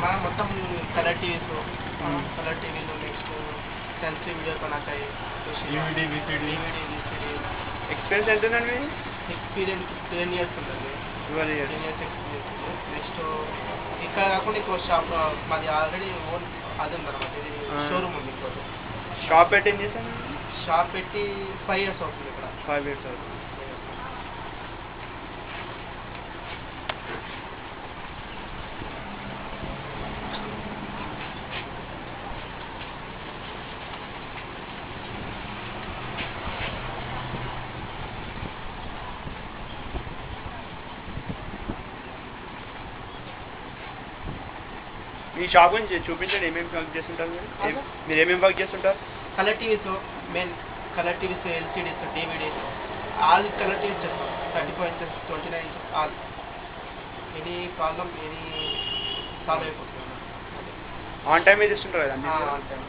మనం మొత్తం colour TVs, colour టీవీలు, నెక్స్ట్ సెన్సీ వీడియో కొనకాయి, DVD VCD. ఎక్స్పీరియన్స్ ఎంత ఉందండి? ఎక్స్పీరియన్స్ 10 years ఉంటుంది. 12 years. 10 years experience. నెక్స్ట్ ఇక్కడ కాకుండా ఇంకో షాప్ మాది ఆల్రెడీ ఓన్ అది ఉందన్నమాట, ఇది షోరూమ్ ఉంది ఇంకోటి. షాప్ పెట్టి ఏం చేశాను? షాప్ పెట్టి 5 years అవుతుంది ఇక్కడ. 5 years అవుతుంది. మీ షాప్ గురించి చూపించండి, ఏమేమి వర్క్ చేస్తుంటారు మీరు ఏమేమి వర్క్ చేస్తుంటారు? Colour TVs, main colour TVs, LCDs, DVDs, all colour TVs చేస్తాం. 34 inches, 29 inches, all any problem, any solve అయిపోతుంది. ఆన్ టైం చేస్తుంటారు కదా? On time.